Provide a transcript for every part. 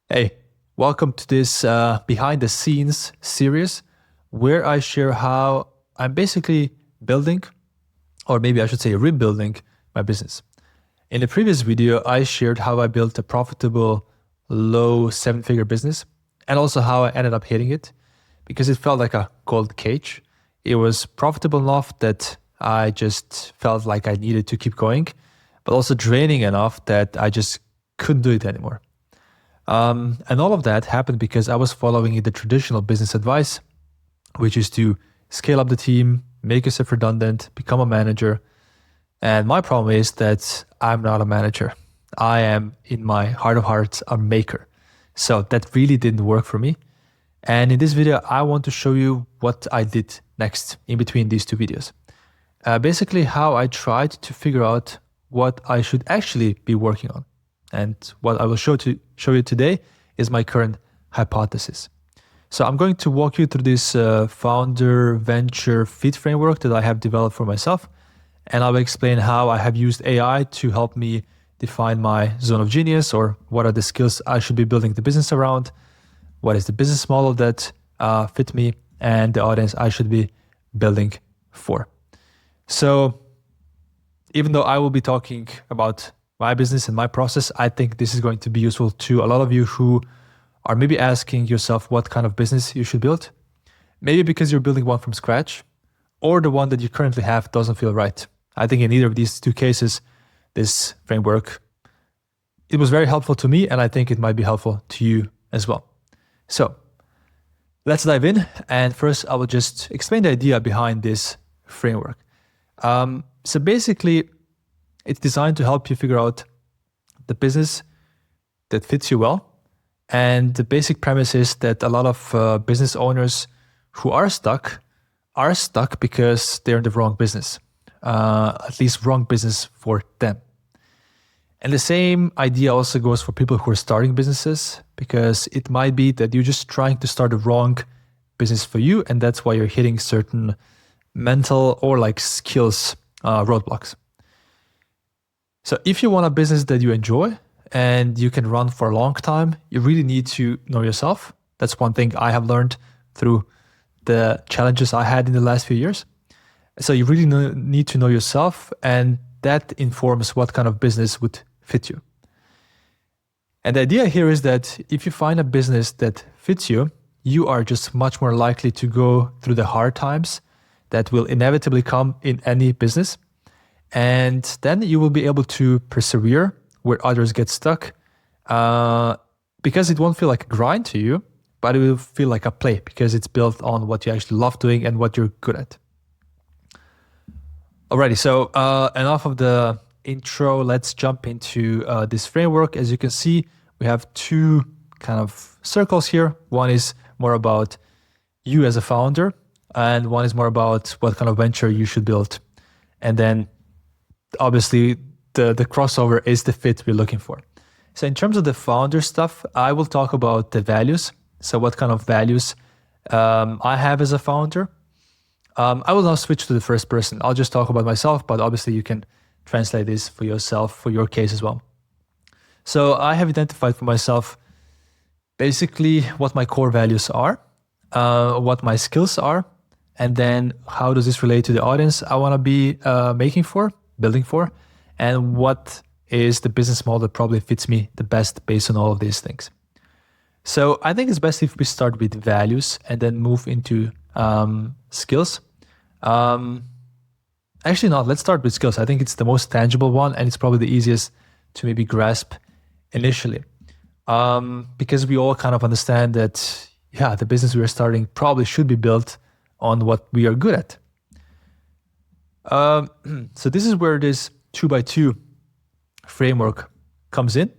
Hey, welcome to this behind the scenes series where I share how I'm basically building, or maybe I should say rebuilding, my business. In the previous video, I shared how I built a profitable low seven-figure business and also how I ended up hitting it because it felt like a cold cage. It was profitable enough that I just felt like I needed to keep going, but also draining enough that I just couldn't do it anymore. And all of that happened because I was following the traditional business advice, which is to scale up the team, make yourself redundant, become a manager. And my problem is that I'm not a manager. I am, in my heart of hearts, a maker. So that really didn't work for me. And in this video, I want to show you what I did next in between these two videos. Basically, how I tried to figure out what I should actually be working on. And what I will show you today is my current hypothesis. So I'm going to walk you through this founder venture fit framework that I have developed for myself. And I will explain how I have used AI to help me define my zone of genius, or what are the skills I should be building the business around, what is the business model that fit me, and the audience I should be building for. So even though I will be talking about my business and my process, I think this is going to be useful to a lot of you who are maybe asking yourself what kind of business you should build. Maybe because you're building one from scratch, or the one that you currently have doesn't feel right. I think in either of these two cases, this framework, it was very helpful to me, and I think it might be helpful to you as well. So let's dive in. And first, I will just explain the idea behind this framework. So basically, it's designed to help you figure out the business that fits you well. And the basic premise is that a lot of business owners who are stuck because they're in the wrong business, at least wrong business for them. And the same idea also goes for people who are starting businesses, because it might be that you're just trying to start the wrong business for you, and that's why you're hitting certain mental or like skills roadblocks. So if you want a business that you enjoy and you can run for a long time, you really need to know yourself. That's one thing I have learned through the challenges I had in the last few years. So you really need to know yourself, and that informs what kind of business would fit you. And the idea here is that if you find a business that fits you, you are just much more likely to go through the hard times that will inevitably come in any business. And then you will be able to persevere where others get stuck, because it won't feel like a grind to you, but it will feel like a play because it's built on what you actually love doing and what you're good at. Alrighty, so enough of the intro. Let's jump into this framework. As you can see, we have two kind of circles here. One is more about you as a founder, and one is more about what kind of venture you should build. And then obviously the crossover is the fit we're looking for. So in terms of the founder stuff, I will talk about the values. So what kind of values I have as a founder. I will now switch to the first person. I'll just talk about myself, but obviously you can translate this for yourself, for your case as well. So I have identified for myself basically what my core values are, what my skills are, and then how does this relate to the audience I want to be building for, and what is the business model that probably fits me the best based on all of these things. So I think it's best if we start with values and then move into skills. Actually not, let's start with skills. I think it's the most tangible one, and it's probably the easiest to maybe grasp initially. Because we all kind of understand that, the business we are starting probably should be built on what we are good at. So this is where this 2x2 framework comes in,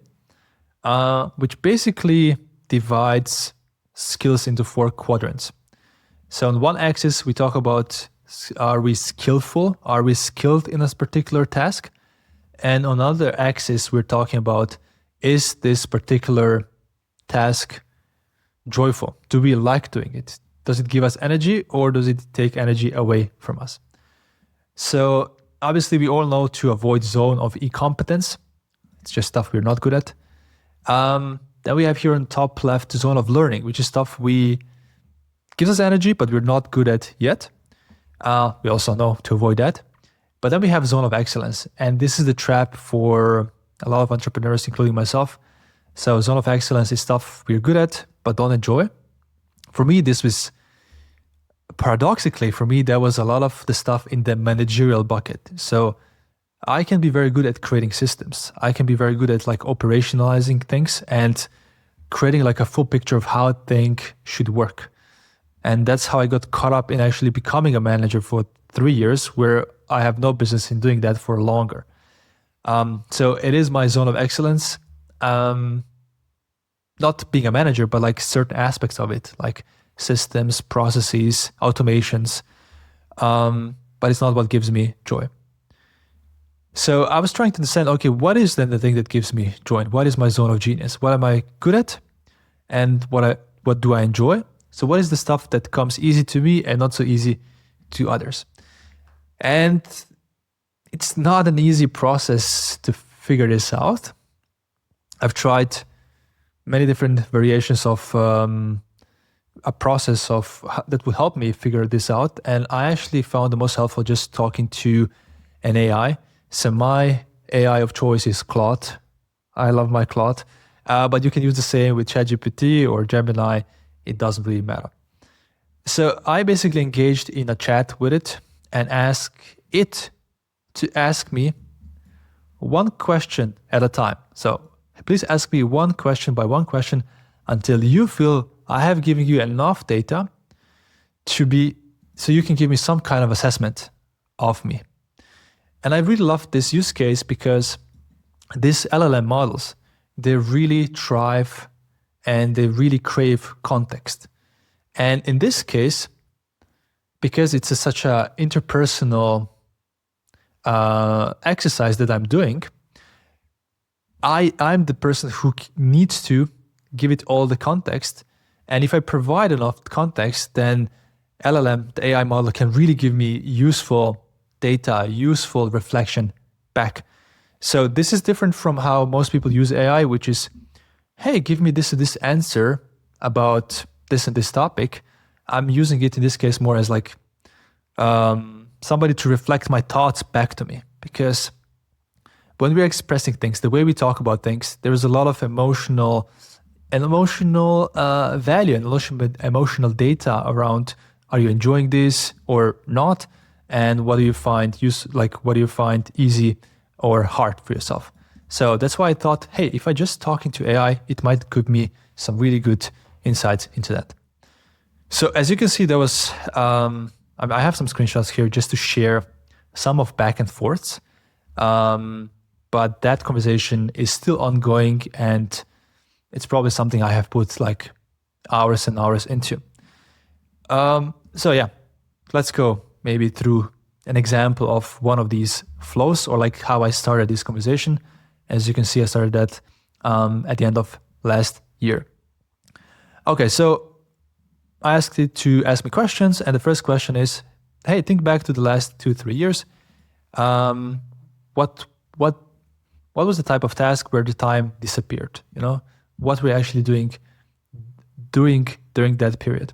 which basically divides skills into 4 quadrants. So on one axis, we talk about, are we skillful? Are we skilled in a particular task? And on another axis, we're talking about, is this particular task joyful? Do we like doing it? Does it give us energy, or does it take energy away from us? So obviously we all know to avoid zone of incompetence. It's just stuff we're not good at. Then we have here on top left the zone of learning, which is stuff gives us energy, but we're not good at yet. We also know to avoid that. But then we have zone of excellence. And this is the trap for a lot of entrepreneurs, including myself. So zone of excellence is stuff we're good at, but don't enjoy. For me, this was paradoxically, that was a lot of the stuff in the managerial bucket. So I can be very good at creating systems. I can be very good at like operationalizing things and creating like a full picture of how a thing should work. And that's how I got caught up in actually becoming a manager for 3 years, where I have no business in doing that for longer. So it is my zone of excellence. Not being a manager, but like certain aspects of it, like systems, processes, automations. But it's not what gives me joy. So I was trying to understand, okay, what is then the thing that gives me joy? What is my zone of genius? What am I good at? And what do I enjoy? So what is the stuff that comes easy to me and not so easy to others? And it's not an easy process to figure this out. I've tried many different variations of a process that would help me figure this out. And I actually found the most helpful just talking to an AI. So my AI of choice is Claude. I love my Claude. But you can use the same with ChatGPT or Gemini. It doesn't really matter. So I basically engaged in a chat with it and asked it to ask me one question at a time. So please ask me one question by one question until you feel I have given you enough data so you can give me some kind of assessment of me. And I really love this use case because these LLM models, they really thrive and they really crave context. And in this case, because it's such an interpersonal exercise that I'm doing, I'm the person who needs to give it all the context. And if I provide enough context, then LLM, the AI model, can really give me useful data, useful reflection back. So this is different from how most people use AI, which is, hey, give me this answer about this and this topic. I'm using it in this case more as like somebody to reflect my thoughts back to me. Because when we're expressing things, the way we talk about things, there is a lot of emotional value and emotional data around, are you enjoying this or not? And what do you find easy or hard for yourself? So that's why I thought, hey, if I just talking to AI, it might give me some really good insights into that. So as you can see, there was, I have some screenshots here just to share some of back and forths. But that conversation is still ongoing and it's probably something I have put like hours and hours into. So yeah, let's go maybe through an example of one of these flows or like how I started this conversation. As you can see, I started that at the end of last year. Okay, so I asked it to ask me questions, and the first question is, hey, think back to the last 2-3 years. What was the type of task where the time disappeared? You know, what we're actually doing during that period.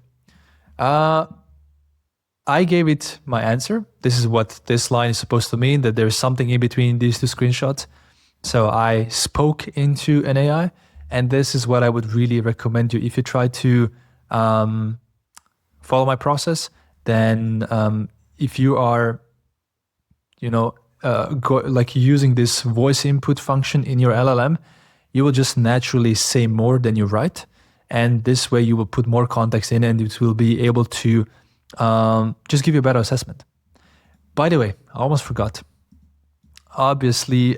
I gave it my answer. This is what this line is supposed to mean, that there's something in between these two screenshots. So I spoke into an AI, and this is what I would really recommend you. If you try to follow my process, then if you are, using this voice input function in your LLM, you will just naturally say more than you write. And this way you will put more context in and it will be able to just give you a better assessment. By the way, I almost forgot. Obviously,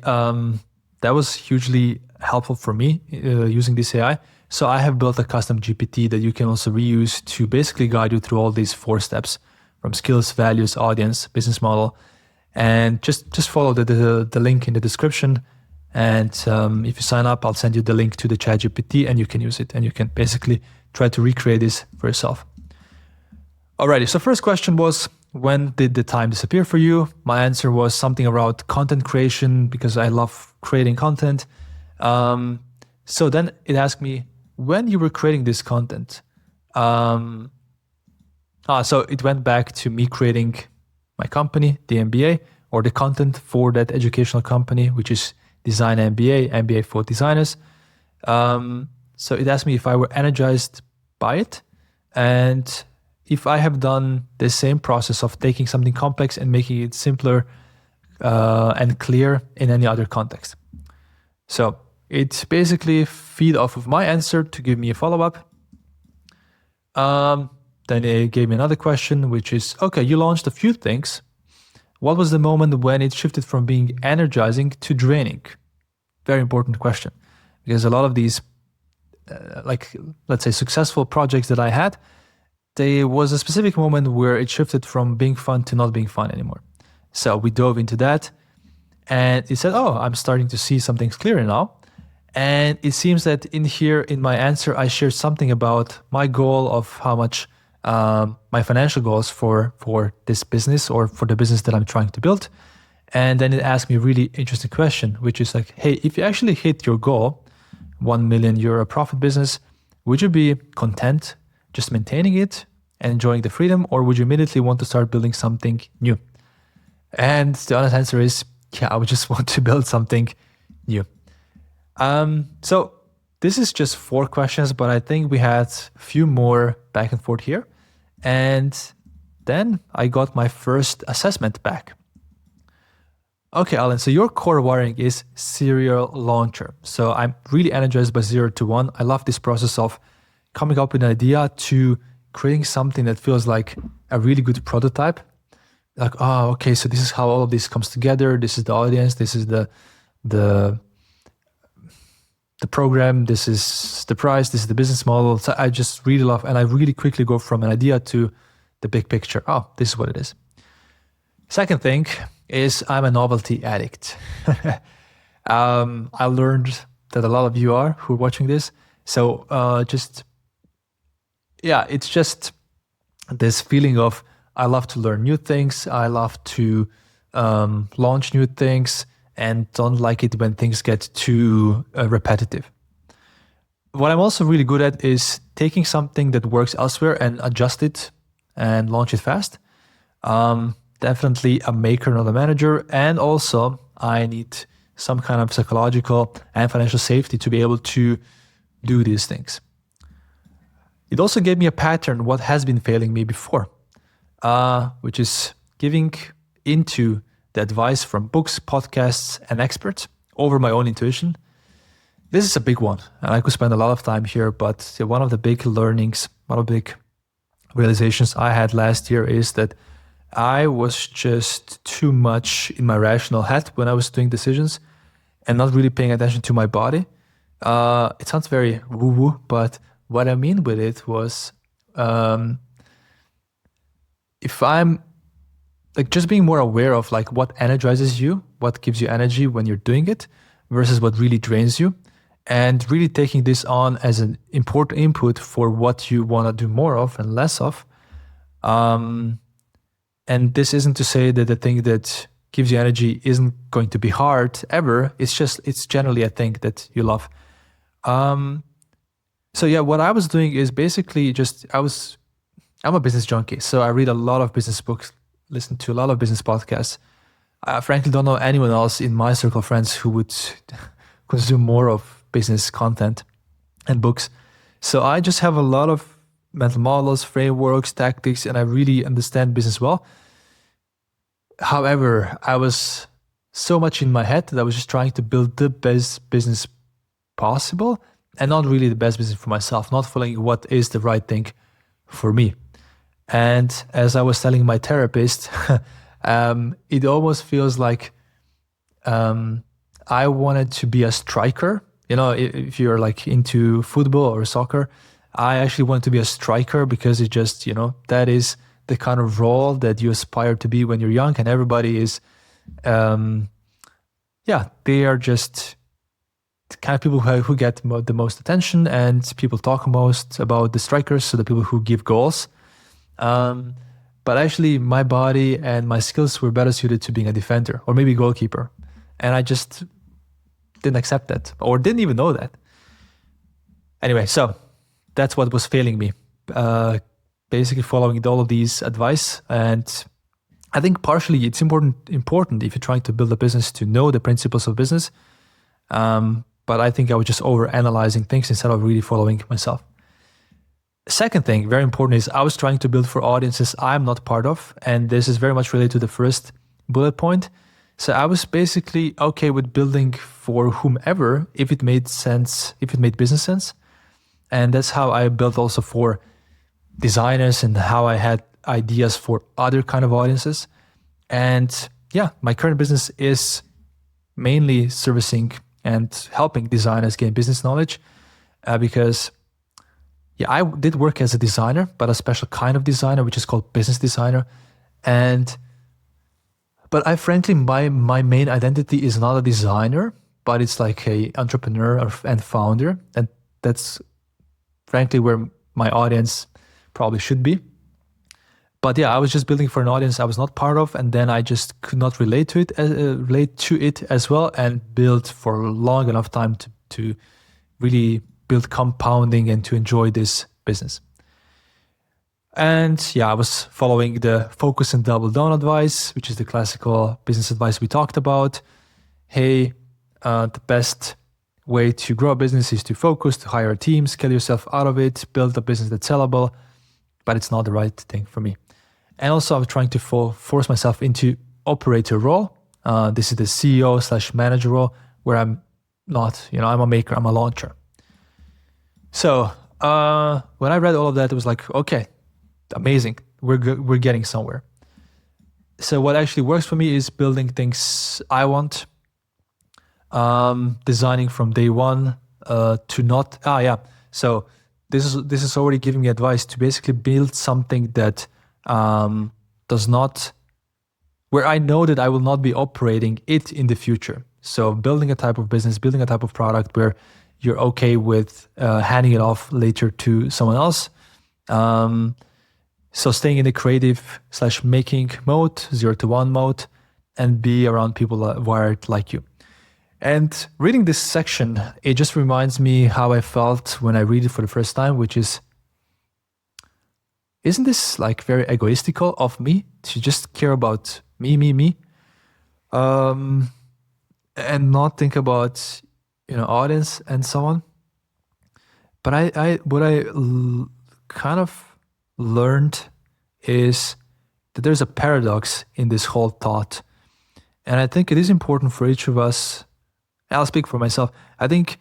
that was hugely helpful for me using this AI. So I have built a custom GPT that you can also reuse to basically guide you through all these 4 steps from skills, values, audience, business model. And just follow the link in the description. And if you sign up, I'll send you the link to the ChatGPT and you can use it. And you can basically try to recreate this for yourself. Alrighty, so first question was, when did the time disappear for you? My answer was something around content creation because I love creating content. So then it asked me, when you were creating this content, so it went back to me creating my company, the MBA, or the content for that educational company, which is Design MBA, MBA for designers. So it asked me if I were energized by it, and if I have done the same process of taking something complex and making it simpler and clear in any other context. So it basically feed off of my answer to give me a follow-up. Then it gave me another question, which is, okay, you launched a few things. What was the moment when it shifted from being energizing to draining? Very important question, because a lot of these, let's say, successful projects that I had, there was a specific moment where it shifted from being fun to not being fun anymore. So we dove into that, and it said, oh, I'm starting to see some things clearer now. And it seems that in here, in my answer, I shared something about my goal of how much my financial goals for this business or for the business that I'm trying to build. And then it asked me a really interesting question, which is like, hey, if you actually hit your goal, €1 million profit business, would you be content just maintaining it and enjoying the freedom, or would you immediately want to start building something new? And the honest answer is, yeah, I would just want to build something new. So this is just 4 questions, but I think we had a few more back and forth here. And then I got my first assessment back. Okay, Alan, so your core wiring is serial launcher. So I'm really energized by 0 to 1. I love this process of coming up with an idea to creating something that feels like a really good prototype. Like, oh, okay, so this is how all of this comes together. This is the audience. This is the program. This is the price. This is the business model. So I just really love, and I really quickly go from an idea to the big picture. Oh, this is what it is. Second thing is I'm a novelty addict. I learned that a lot of you are who are watching this. So it's just this feeling of I love to learn new things. I love to launch new things, and don't like it when things get too repetitive. What I'm also really good at is taking something that works elsewhere and adjust it and launch it fast. Definitely a maker, not a manager. And also I need some kind of psychological and financial safety to be able to do these things. It also gave me a pattern, what has been failing me before, which is giving into the advice from books, podcasts, and experts over my own intuition. This is a big one, and I could spend a lot of time here, but one of the big learnings, one of the big realizations I had last year is that I was just too much in my rational head when I was doing decisions and not really paying attention to my body. It sounds very woo-woo, but what I mean with it was if I'm like just being more aware of like what energizes you, what gives you energy when you're doing it versus what really drains you, and really taking this on as an important input for what you want to do more of and less of. And this isn't to say that the thing that gives you energy isn't going to be hard ever. It's generally a thing that you love. So yeah, what I was doing is basically I'm a business junkie. So I read a lot of business books, listen to a lot of business podcasts. I frankly don't know anyone else in my circle of friends who would consume more of business content and books. So I just have a lot of mental models, frameworks, tactics, and I really understand business well. However, I was so much in my head that I was just trying to build the best business possible and not really the best business for myself, not following what is the right thing for me. And as I was telling my therapist, it almost feels like I wanted to be a striker. You know, if you're like into football or soccer, I actually want to be a striker because it just, that is the kind of role that you aspire to be when you're young, and everybody is, they are just the kind of people who get the most attention, and people talk most about the strikers, so the people who give goals. But actually my body and my skills were better suited to being a defender or maybe goalkeeper. And I just didn't accept that or didn't even know that. Anyway, so that's what was failing me. Basically following all of these advice. And I think partially it's important if you're trying to build a business to know the principles of business. But I think I was just over analyzing things instead of really following myself. Second thing, very important, is I was trying to build for audiences I'm not part of. And this is very much related to the first bullet point. So I was basically okay with building for whomever, if it made sense, if it made business sense. And that's how I built also for designers and how I had ideas for other kind of audiences. And yeah, my current business is mainly servicing and helping designers gain business knowledge because yeah, I did work as a designer, but a special kind of designer, which is called business designer. But I frankly, my main identity is not a designer, but it's like a entrepreneur and founder. And that's frankly where my audience probably should be. But yeah, I was just building for an audience I was not part of, and then I just could not relate to it as well, and build for a long enough time to really build compounding and to enjoy this business. And yeah, I was following the focus and double down advice, which is the classical business advice we talked about. Hey, the best way to grow a business is to focus, to hire a team, scale yourself out of it, build a business that's sellable, but it's not the right thing for me. And also I was trying to force myself into operator role. This is the CEO/manager role where I'm not, I'm a maker, I'm a launcher. So when I read all of that, it was like, okay, amazing. We're getting somewhere. So what actually works for me is building things I want, designing from day one to not. So this is already giving me advice to basically build something that does not, where I know that I will not be operating it in the future. So building a type of business, building a type of product where you're okay with handing it off later to someone else. So staying in the creative/making mode, 0 to 1 mode, and be around people wired like you. And reading this section, it just reminds me how I felt when I read it for the first time, which is, isn't this like very egoistical of me to just care about me, and not think about, audience and so on? But what I kind of learned is that there's a paradox in this whole thought. And I think it is important for each of us. I'll speak for myself. I think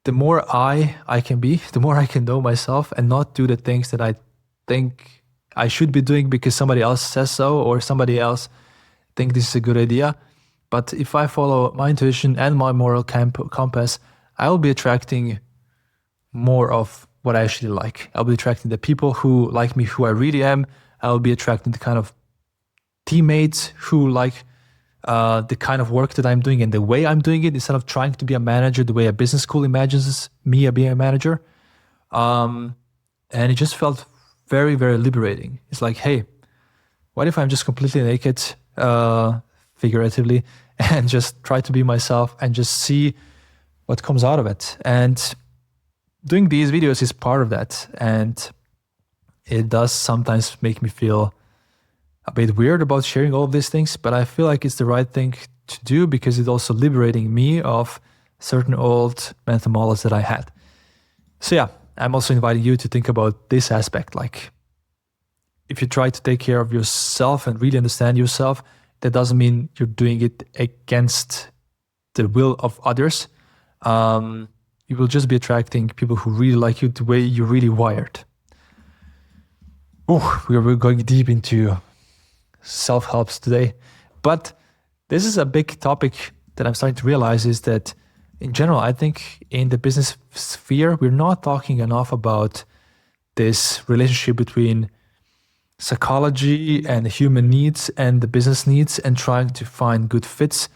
the more I can be, the more I can know myself and not do the things that I think I should be doing because somebody else says so, or somebody else think this is a good idea. But if I follow my intuition and my moral compass, I will be attracting more of what I actually like. I'll be attracting the people who like me, who I really am. I'll be attracting the kind of teammates who like the kind of work that I'm doing and the way I'm doing it, instead of trying to be a manager the way a business school imagines me being a manager. And it just felt very, very liberating. It's like, hey, what if I'm just completely naked, figuratively, and just try to be myself and just see what comes out of it? And doing these videos is part of that. And it does sometimes make me feel a bit weird about sharing all of these things, but I feel like it's the right thing to do because it's also liberating me of certain old mental models that I had. So yeah, I'm also inviting you to think about this aspect. Like, if you try to take care of yourself and really understand yourself, that doesn't mean you're doing it against the will of others. You will just be attracting people who really like you the way you're really wired. We're going deep into self-helps today. But this is a big topic that I'm starting to realize, is that in general, I think in the business sphere, we're not talking enough about this relationship between psychology and human needs and the business needs and trying to find good fits.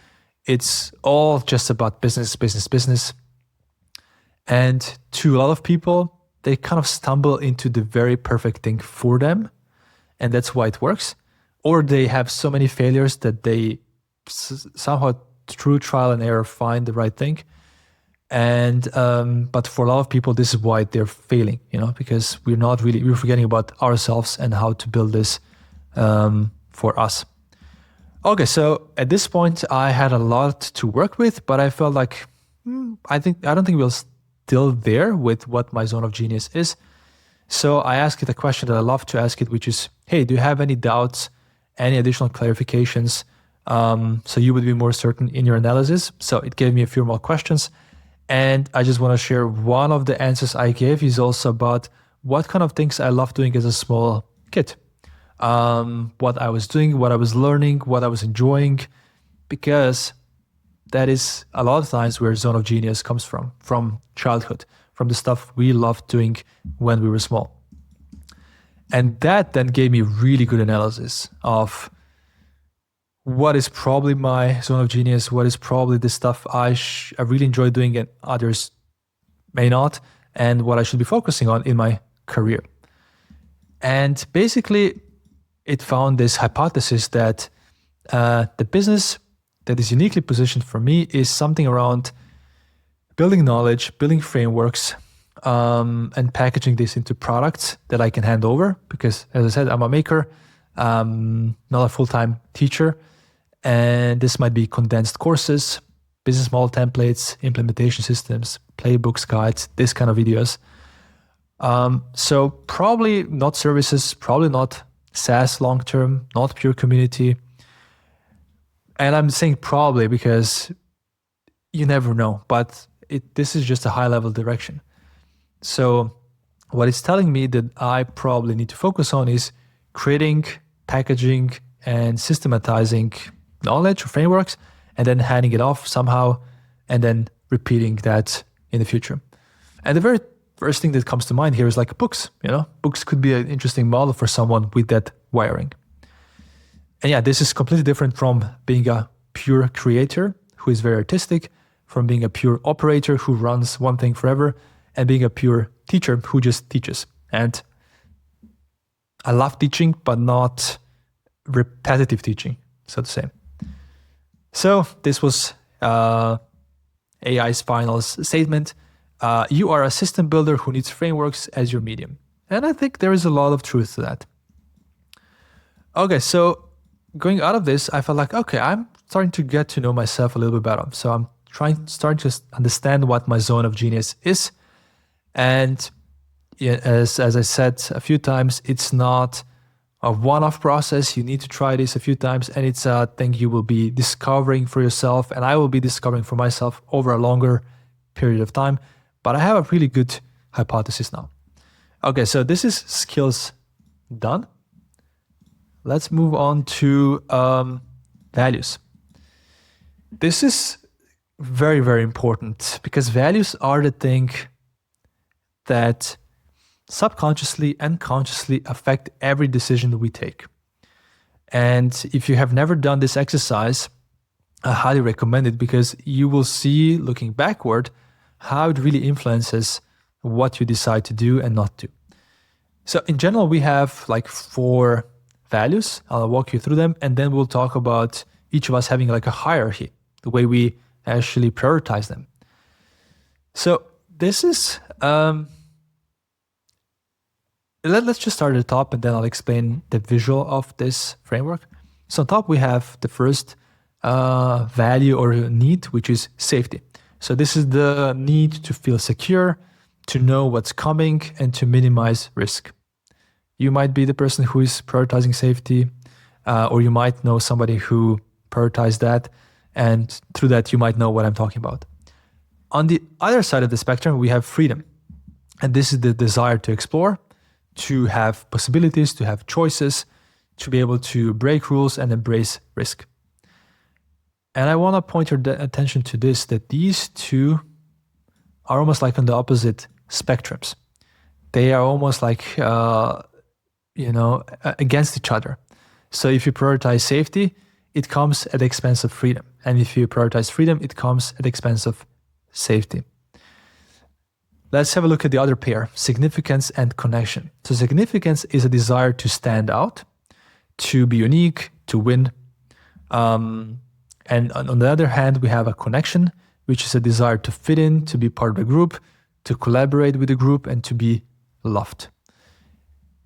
It's all just about business. And to a lot of people, they kind of stumble into the very perfect thing for them. And that's why it works. Or they have so many failures that they somehow through trial and error find the right thing. And but for a lot of people, this is why they're failing, because we're forgetting about ourselves and how to build this for us. Okay, so at this point, I had a lot to work with, but I felt like I don't think we're still there with what my zone of genius is. So I asked it a question that I love to ask it, which is, hey, do you have any doubts, any additional clarifications, so you would be more certain in your analysis? So it gave me a few more questions. And I just want to share one of the answers I gave is also about what kind of things I love doing as a small kid. What I was doing, what I was learning, what I was enjoying, because that is a lot of times where zone of genius comes from childhood, from the stuff we loved doing when we were small. And that then gave me really good analysis of what is probably my zone of genius, what is probably the stuff I really enjoy doing and others may not, and what I should be focusing on in my career. And basically, it found this hypothesis that the business that is uniquely positioned for me is something around building knowledge, building frameworks, and packaging this into products that I can hand over. Because, as I said, I'm a maker, not a full-time teacher. And this might be condensed courses, business model templates, implementation systems, playbooks, guides, this kind of videos. So probably not services, probably not SaaS long-term, not pure community. And I'm saying probably because you never know, but this is just a high-level direction. So what it's telling me that I probably need to focus on is creating, packaging, and systematizing knowledge or frameworks, and then handing it off somehow, and then repeating that in the future. And the very first thing that comes to mind here is like books. Books could be an interesting model for someone with that wiring. And yeah, this is completely different from being a pure creator who is very artistic, from being a pure operator who runs one thing forever, and being a pure teacher who just teaches. And I love teaching, but not repetitive teaching, so to say. So this was AI's final statement. You are a system builder who needs frameworks as your medium. And I think there is a lot of truth to that. Okay, so going out of this, I felt like, okay, I'm starting to get to know myself a little bit better. So I'm starting to understand what my zone of genius is. And as I said a few times, it's not a one-off process. You need to try this a few times, and it's a thing you will be discovering for yourself, and I will be discovering for myself over a longer period of time. But I have a really good hypothesis now. Okay, so this is skills done. Let's move on to values. This is very, very important because values are the thing that subconsciously and consciously affect every decision we take. And if you have never done this exercise, I highly recommend it because you will see, looking backward, how it really influences what you decide to do and not do. So in general, we have like 4 values. I'll walk you through them, and then we'll talk about each of us having like a hierarchy, the way we actually prioritize them. So this is, let's just start at the top, and then I'll explain the visual of this framework. So on top, we have the first value or need, which is safety. So this is the need to feel secure, to know what's coming, and to minimize risk. You might be the person who is prioritizing safety, or you might know somebody who prioritizes that, and through that you might know what I'm talking about. On the other side of the spectrum, we have freedom. And this is the desire to explore, to have possibilities, to have choices, to be able to break rules and embrace risk. And I want to point your attention to this, that these two are almost like on the opposite spectrums. They are almost like, against each other. So if you prioritize safety, it comes at the expense of freedom. And if you prioritize freedom, it comes at the expense of safety. Let's have a look at the other pair, significance and connection. So significance is a desire to stand out, to be unique, to win. And on the other hand, we have a connection. which is a desire to fit in, to be part of a group, to collaborate with the group, and to be loved.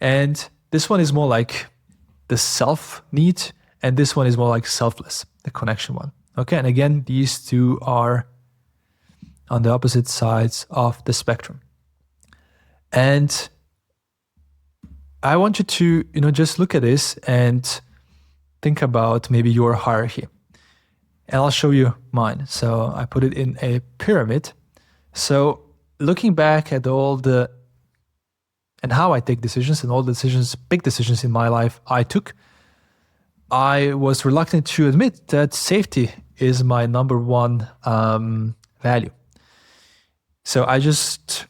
And this one is more like the self need, and this one is more like selfless, the connection one. Okay, and again, these two are on the opposite sides of the spectrum. And I want you to, just look at this and think about maybe your hierarchy. And I'll show you mine. So I put it in a pyramid. So looking back at and how I take decisions and all the decisions, big decisions in my life I took, I was reluctant to admit that safety is my number one value. So I just,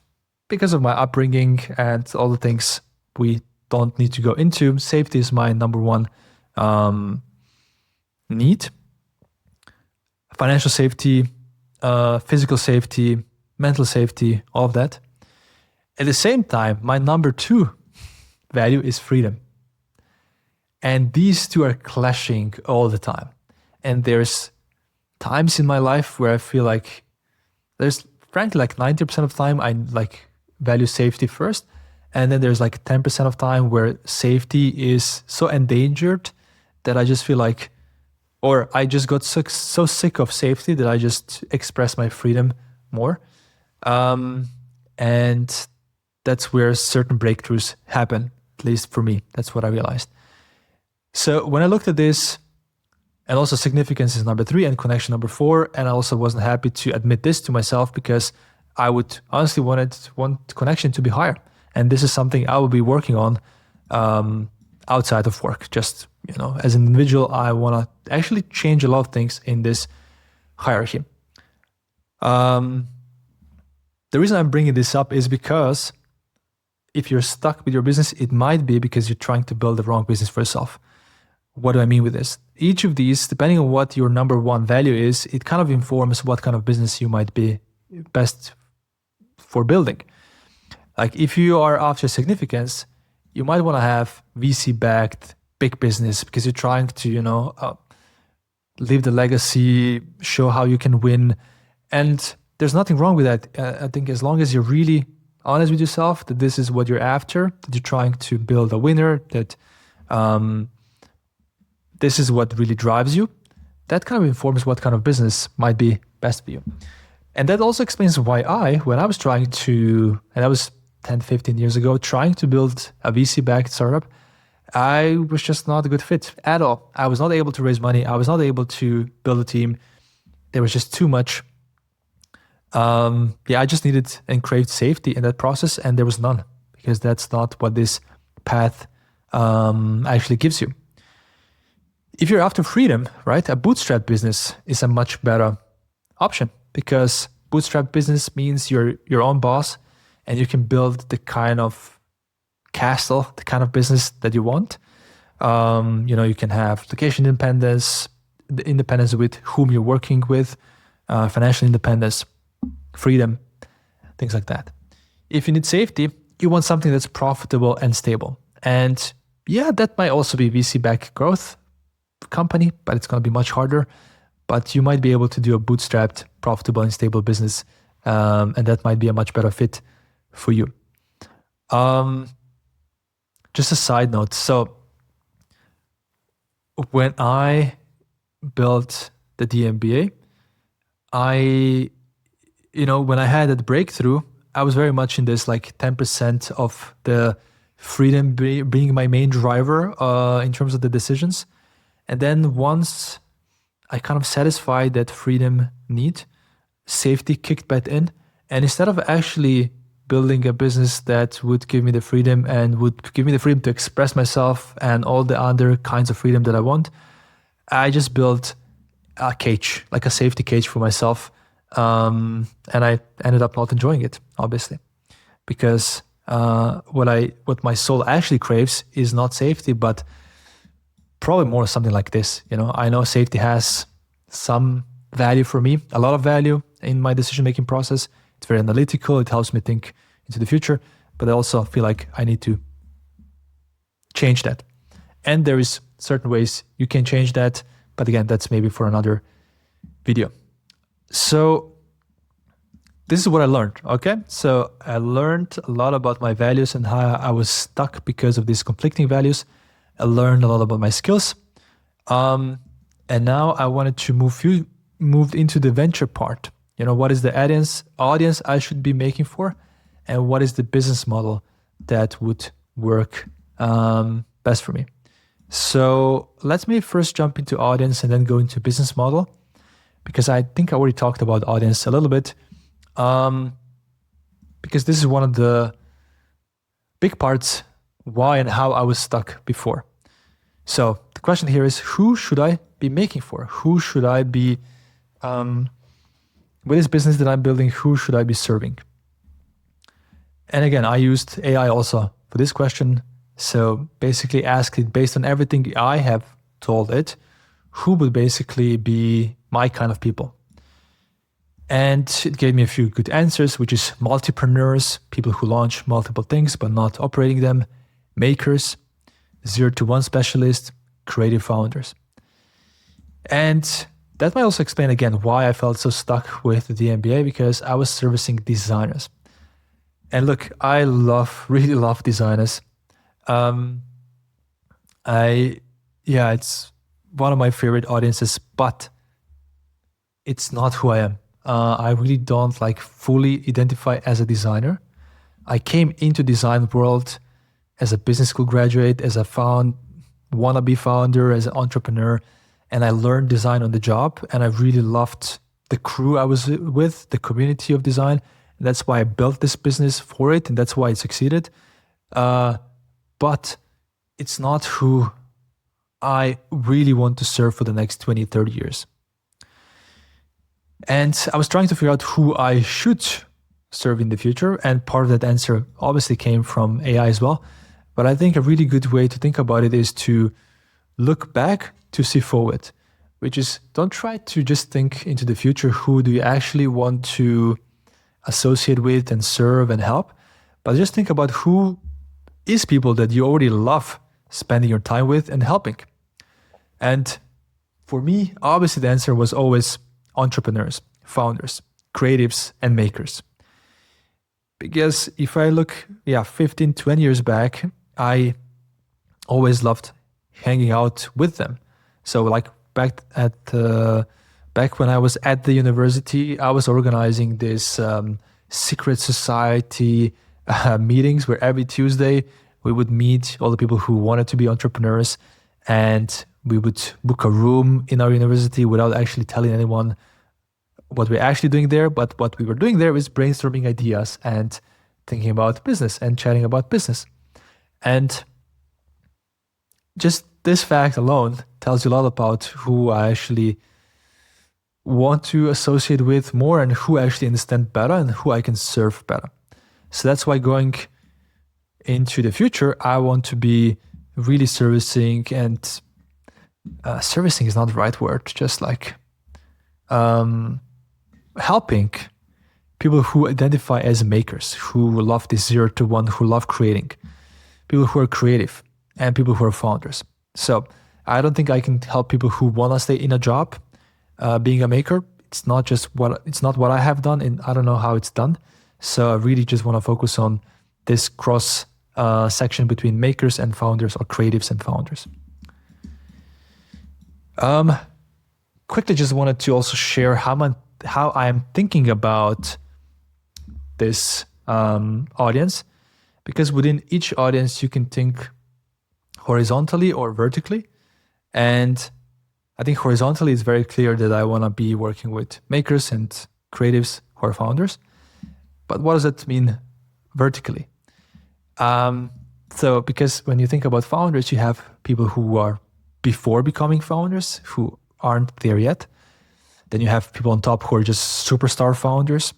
because of my upbringing and all the things we don't need to go into, safety is my number one need. Financial safety, physical safety, mental safety, all of that. At the same time, my number two value is freedom. And these two are clashing all the time. And there's times in my life where I feel like there's frankly like 90% of time I value safety first. And then there's like 10% of time where safety is so endangered that I just feel like, or I just got so sick of safety that I just express my freedom more. And that's where certain breakthroughs happen, at least for me. That's what I realized. So when I looked at this, and also significance is number 3 and connection number 4, and I also wasn't happy to admit this to myself because I would honestly want connection to be higher. And this is something I will be working on outside of work. Just, as an individual, I want to actually change a lot of things in this hierarchy. The reason I'm bringing this up is because if you're stuck with your business, it might be because you're trying to build the wrong business for yourself. What do I mean with this? Each of these, depending on what your number one value is, it kind of informs what kind of business you might be best for building. Like if you are after significance, you might want to have VC-backed big business because you're trying to, leave the legacy, show how you can win. And there's nothing wrong with that. I think as long as you're really honest with yourself that this is what you're after, that you're trying to build a winner, that this is what really drives you, that kind of informs what kind of business might be best for you. And that also explains why when I was trying to, and that was 10, 15 years ago, trying to build a VC-backed startup, I was just not a good fit at all. I was not able to raise money. I was not able to build a team. There was just too much. I just needed and craved safety in that process, and there was none, because that's not what this path actually gives you. If you're after freedom, right, a bootstrap business is a much better option, because bootstrap business means you're your own boss and you can build the kind of castle, the kind of business that you want. You can have location independence, the independence with whom you're working with, financial independence, freedom, things like that. If you need safety, you want something that's profitable and stable. And that might also be VC-backed growth company, but it's going to be much harder. But you might be able to do a bootstrapped, profitable and stable business, and that might be a much better fit for you. Just a side note. So when I built the DMBA, when I had that breakthrough, I was very much in this 10% of the freedom being my main driver in terms of the decisions. And then once I kind of satisfied that freedom need, safety kicked back in. And instead of actually building a business that would give me the freedom and would give me the freedom to express myself and all the other kinds of freedom that I want, I just built a cage, like a safety cage for myself. And I ended up not enjoying it, obviously, because what my soul actually craves is not safety, but probably more something like this. I know safety has some value for me, a lot of value in my decision-making process. It's very analytical. It helps me think into the future, but I also feel like I need to change that. And there is certain ways you can change that, but again, that's maybe for another video. So this is what I learned. Okay. So I learned a lot about my values and how I was stuck because of these conflicting values. I learned a lot about my skills. And now I wanted to move into the venture part. What is the audience I should be making for? And what is the business model that would work best for me? So let me first jump into audience and then go into business model, because I think I already talked about audience a little bit. Because this is one of the big parts why and how I was stuck before. So the question here is, who should I be making for? Who should I be, with this business that I'm building, who should I be serving? And again, I used AI also for this question. So basically asked it based on everything I have told it, who would basically be my kind of people? And it gave me a few good answers, which is multipreneurs, people who launch multiple things but not operating them, makers, 0 to 1 specialists, creative founders. And that might also explain again why I felt so stuck with the MBA, because I was servicing designers. And look, I really love designers. It's one of my favorite audiences, but it's not who I am. I really don't fully identify as a designer. I came into design world as a business school graduate, as a wannabe founder, as an entrepreneur, and I learned design on the job. And I really loved the crew I was with, the community of design. And that's why I built this business for it, and that's why it succeeded. But it's not who I really want to serve for the next 20, 30 years. And I was trying to figure out who I should serve in the future. And part of that answer obviously came from AI as well. But I think a really good way to think about it is to look back to see forward, which is, don't try to just think into the future. Who do you actually want to associate with and serve and help? But just think about who is people that you already love spending your time with and helping. And for me, obviously the answer was always entrepreneurs, founders, creatives, and makers. Because if I look, 15, 20 years back, I always loved hanging out with them. So back when I was at the university, I was organizing this secret society meetings where every Tuesday we would meet all the people who wanted to be entrepreneurs, and we would book a room in our university without actually telling anyone what we're actually doing there. But what we were doing there is brainstorming ideas and thinking about business and chatting about business. And just this fact alone tells you a lot about who I actually want to associate with more, and who I actually understand better, and who I can serve better. So that's why going into the future, I want to be really servicing, and servicing is not the right word, just helping people who identify as makers, who love this 0 to 1, who love creating, people who are creative, and people who are founders. So I don't think I can help people who want to stay in a job being a maker. It's not what I have done, and I don't know how it's done. So I really just want to focus on this cross section between makers and founders, or creatives and founders. Quickly, just wanted to also share how I'm thinking about this audience, because within each audience you can think horizontally or vertically. And I think horizontally it's very clear that I want to be working with makers and creatives who are founders. But what does that mean vertically? So because when you think about founders, you have people who are before becoming founders, who aren't there yet. Then you have people on top who are just superstar founders.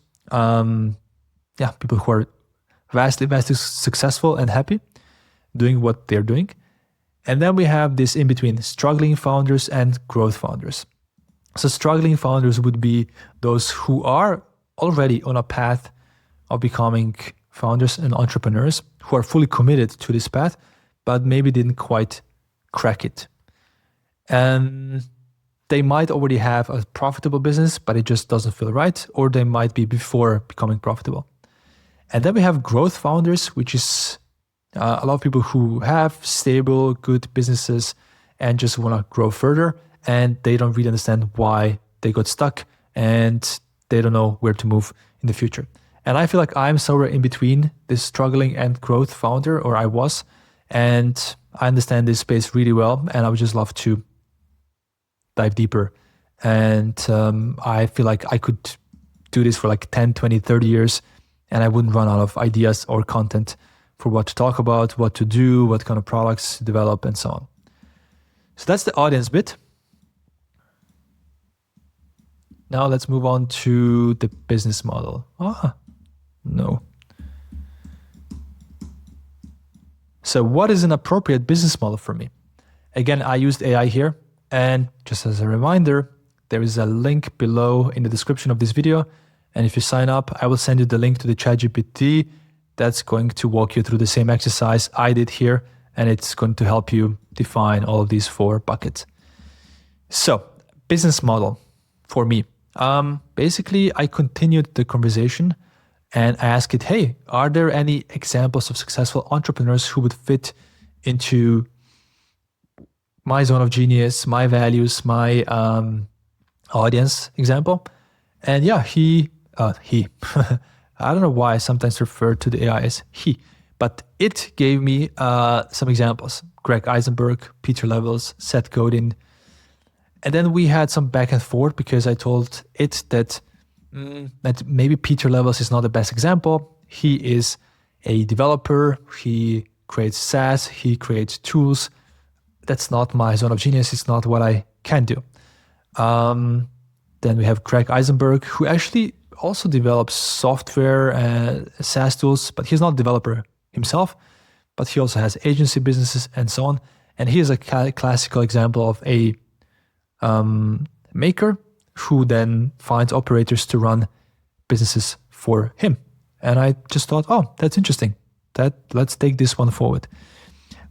People who are vastly successful and happy doing what they're doing. And then we have this in between, struggling founders and growth founders. So struggling founders would be those who are already on a path of becoming founders and entrepreneurs, who are fully committed to this path, but maybe didn't quite crack it. And they might already have a profitable business, but it just doesn't feel right, or they might be before becoming profitable. And then we have growth founders, which is a lot of people who have stable, good businesses and just want to grow further, and they don't really understand why they got stuck and they don't know where to move in the future. And I feel like I'm somewhere in between this struggling and growth founder, or I was, and I understand this space really well, and I would just love to dive deeper. And I feel like I could do this for like 10, 20, 30 years, and I wouldn't run out of ideas or content for what to talk about, what to do, what kind of products to develop, and so on. So that's the audience bit. Now let's move on to the business model. No. So what is an appropriate business model for me? Again, I used AI here. And just as a reminder, there is a link below in the description of this video. And if you sign up, I will send you the link to the ChatGPT that's going to walk you through the same exercise I did here. And it's going to help you define all of these 4 buckets. So, business model for me. Basically, I continued the conversation and I asked it, hey, are there any examples of successful entrepreneurs who would fit into my zone of genius, my values, my audience example? And yeah, he, I don't know why I sometimes refer to the AI as he, but it gave me some examples. Greg Eisenberg, Peter Levels, Seth Godin. And then we had some back and forth because I told it that maybe Peter Levels is not the best example. He is a developer. He creates SaaS. He creates tools. That's not my zone of genius. It's not what I can do. Then we have Greg Eisenberg, who actually also develops software and SaaS tools, but he's not a developer himself, but he also has agency businesses and so on. And he is a classical example of a maker who then finds operators to run businesses for him. And I just thought, oh, that's interesting. Let's take this one forward.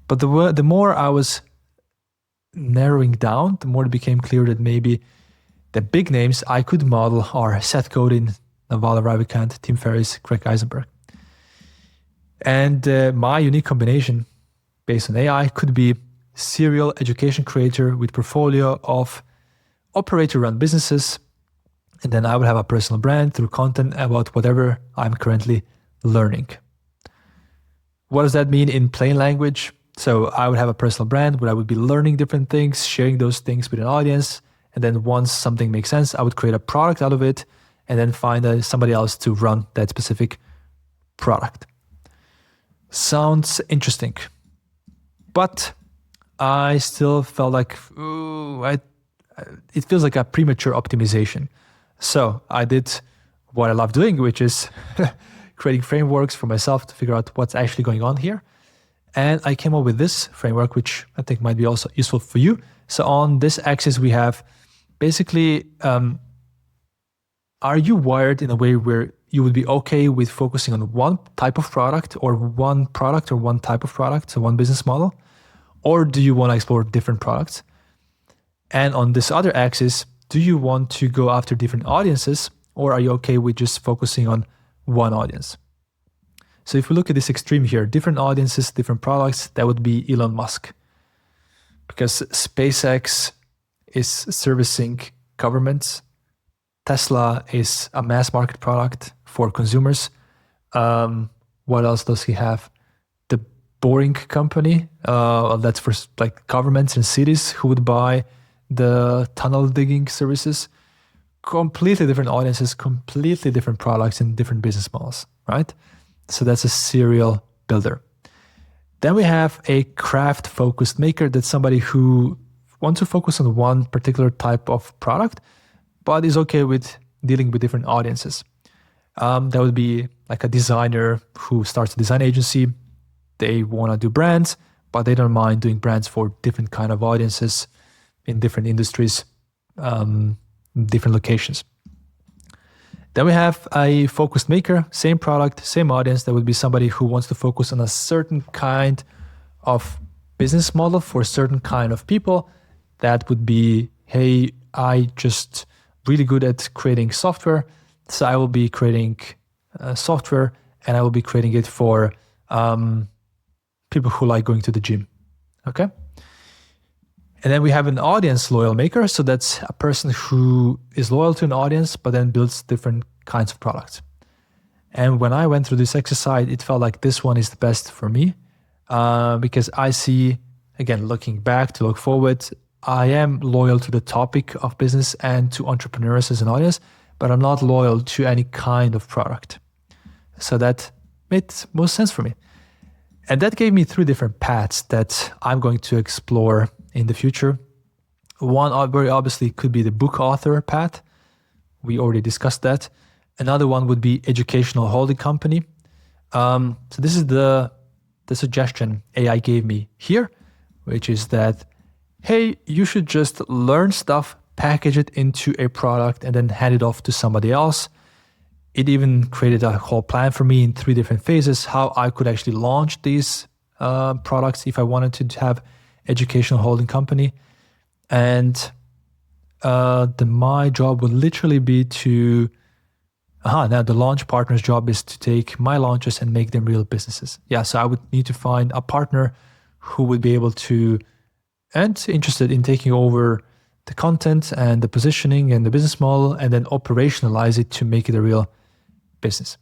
But the more I was narrowing down, the more it became clear that maybe the big names I could model are Seth Godin, Naval Ravikant, Tim Ferriss, Greg Eisenberg. And my unique combination based on AI could be serial education creator with portfolio of operator-run businesses, and then I would have a personal brand through content about whatever I'm currently learning. What does that mean in plain language? So I would have a personal brand where I would be learning different things, sharing those things with an audience, and then once something makes sense, I would create a product out of it, and then find somebody else to run that specific product. Sounds interesting, but I still felt like, it feels like a premature optimization. So I did what I love doing, which is creating frameworks for myself to figure out what's actually going on here. And I came up with this framework, which I think might be also useful for you. So on this axis, we have basically, are you wired in a way where you would be okay with focusing on one type of product or one type of product, so one business model? Or do you want to explore different products? And on this other axis, do you want to go after different audiences, or are you okay with just focusing on one audience? So if we look at this extreme here, different audiences, different products, that would be Elon Musk. Because SpaceX is servicing governments. Tesla is a mass market product for consumers. What else does he have? The Boring Company, that's for like governments and cities who would buy the tunnel digging services. Completely different audiences, completely different products and different business models, right? So that's a serial builder. Then we have a craft-focused maker. That's somebody who wants to focus on one particular type of product, but is okay with dealing with different audiences. That would be like a designer who starts a design agency. They want to do brands, but they don't mind doing brands for different kind of audiences in different industries, different locations. Then we have a focused maker, same product, same audience. That would be somebody who wants to focus on a certain kind of business model for a certain kind of people. That would be, hey, I just really good at creating software. So I will be creating software, and I will be creating it for people who like going to the gym. Okay. And then we have an audience loyal maker. So that's a person who is loyal to an audience, but then builds different kinds of products. And when I went through this exercise, it felt like this one is the best for me because I see, again, looking back to look forward, I am loyal to the topic of business and to entrepreneurs as an audience, but I'm not loyal to any kind of product. So that made most sense for me. And that gave me 3 different paths that I'm going to explore in the future. One very obviously could be the book author path. We already discussed that. Another one would be educational holding company. So this is the suggestion AI gave me here, which is that, hey, you should just learn stuff, package it into a product, and then hand it off to somebody else. It even created a whole plan for me in 3 different phases, how I could actually launch these products if I wanted to have educational holding company. And my job would literally be to, now the launch partner's job is to take my launches and make them real businesses. Yeah, so I would need to find a partner who would be able to, and interested in taking over the content and the positioning and the business model, and then operationalize it to make it a real business.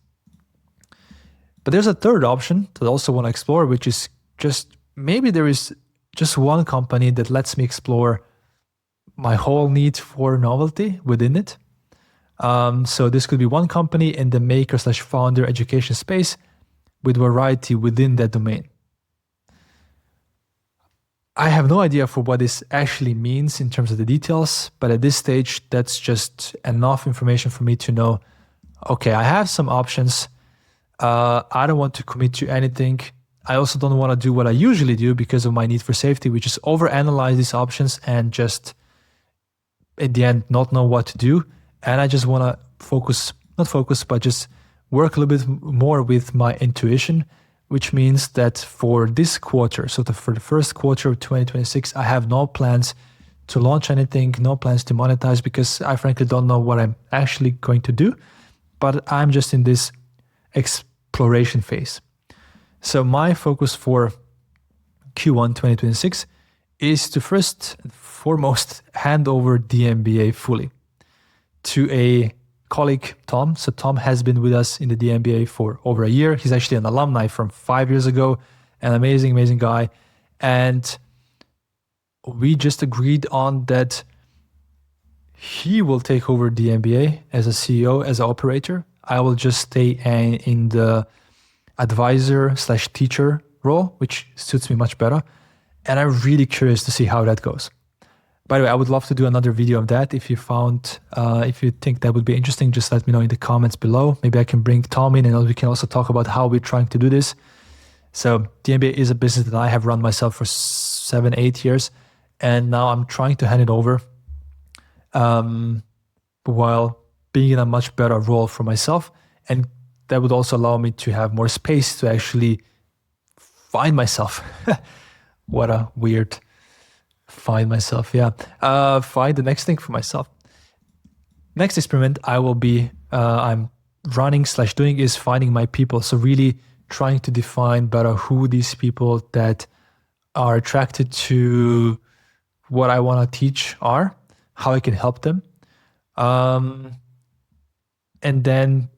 But there's a third option that I also want to explore, which is just maybe there is just one company that lets me explore my whole need for novelty within it. So this could be one company in the maker/founder education space with variety within that domain. I have no idea for what this actually means in terms of the details, but at this stage, that's just enough information for me to know, okay, I have some options. I don't want to commit to anything. I also don't want to do what I usually do because of my need for safety, which is overanalyze these options and just, at the end, not know what to do. And I just want to but just work a little bit more with my intuition, which means that for this quarter, for the first quarter of 2026, I have no plans to launch anything, no plans to monetize, because I frankly don't know what I'm actually going to do, but I'm just in this exploration phase. So my focus for Q1 2026 is to first and foremost hand over the MBA fully to a colleague, Tom. So Tom has been with us in the DMBA for over a year. He's actually an alumni from 5 years ago, an amazing, amazing guy. And we just agreed on that he will take over DMBA as a CEO, as an operator. I will just stay in the advisor/teacher role, which suits me much better. And I'm really curious to see how that goes. By the way, I would love to do another video of that. If you think that would be interesting, just let me know in the comments below. Maybe I can bring Tom in and we can also talk about how we're trying to do this. So DMBA is a business that I have run myself for 7-8 years. And now I'm trying to hand it over while being in a much better role for myself. And that would also allow me to have more space to actually find myself. What a weird find myself. Yeah. Find the next thing for myself. Next experiment I will be, I'm running/doing is finding my people. So really trying to define better who these people that are attracted to what I want to teach are, how I can help them. And then,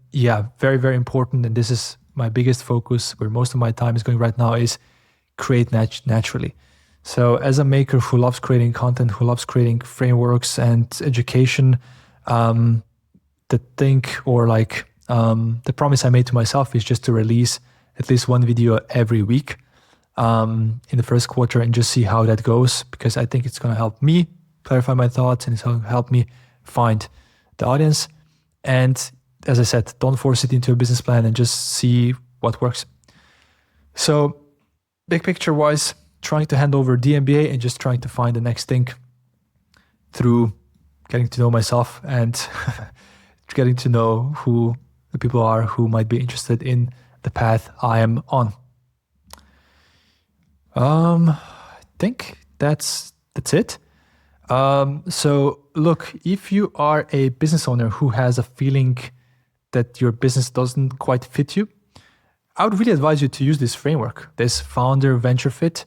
very, very important, and this is my biggest focus, where most of my time is going right now, is create naturally. So as a maker who loves creating content, who loves creating frameworks and education, the promise I made to myself is just to release at least one video every week in the first quarter and just see how that goes, because I think it's going to help me clarify my thoughts and it's going to help me find the audience. And as I said, don't force it into a business plan and just see what works. So big picture wise, trying to hand over DMBA and just trying to find the next thing through getting to know myself and getting to know who the people are who might be interested in the path I am on. I think that's it. So look, if you are a business owner who has a feeling that your business doesn't quite fit you, I would really advise you to use this framework, this founder venture fit.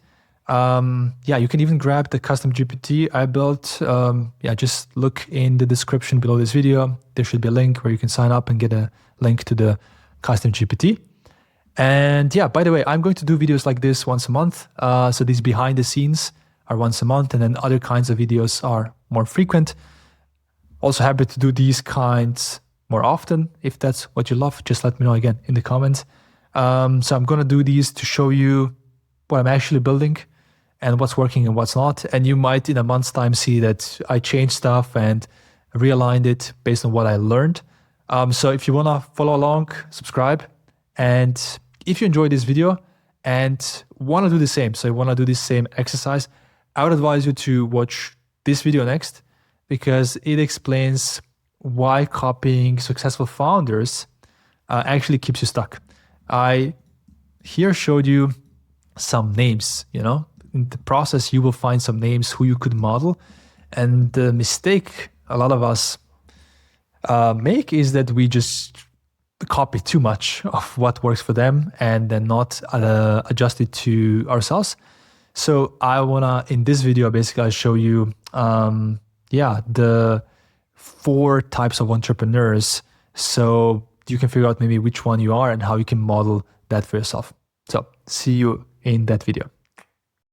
You can even grab the custom GPT I built. Just look in the description below this video. There should be a link where you can sign up and get a link to the custom GPT. And yeah, by the way, I'm going to do videos like this once a month. So these behind the scenes are once a month, and then other kinds of videos are more frequent. Also happy to do these kinds more often. If that's what you love, just let me know again in the comments. So I'm going to do these to show you what I'm actually building and what's working and what's not. And you might in a month's time see that I changed stuff and realigned it based on what I learned. So if you want to follow along, subscribe. And if you enjoyed this video and want to do the same, so you want to do this same exercise, I would advise you to watch this video next, because it explains why copying successful founders actually keeps you stuck. I here showed you some names, in the process, you will find some names who you could model. And the mistake a lot of us make is that we just copy too much of what works for them and then not adjust it to ourselves. So I wanna, in this video, basically I'll show you, the 4 types of entrepreneurs. So you can figure out maybe which one you are and how you can model that for yourself. So see you in that video.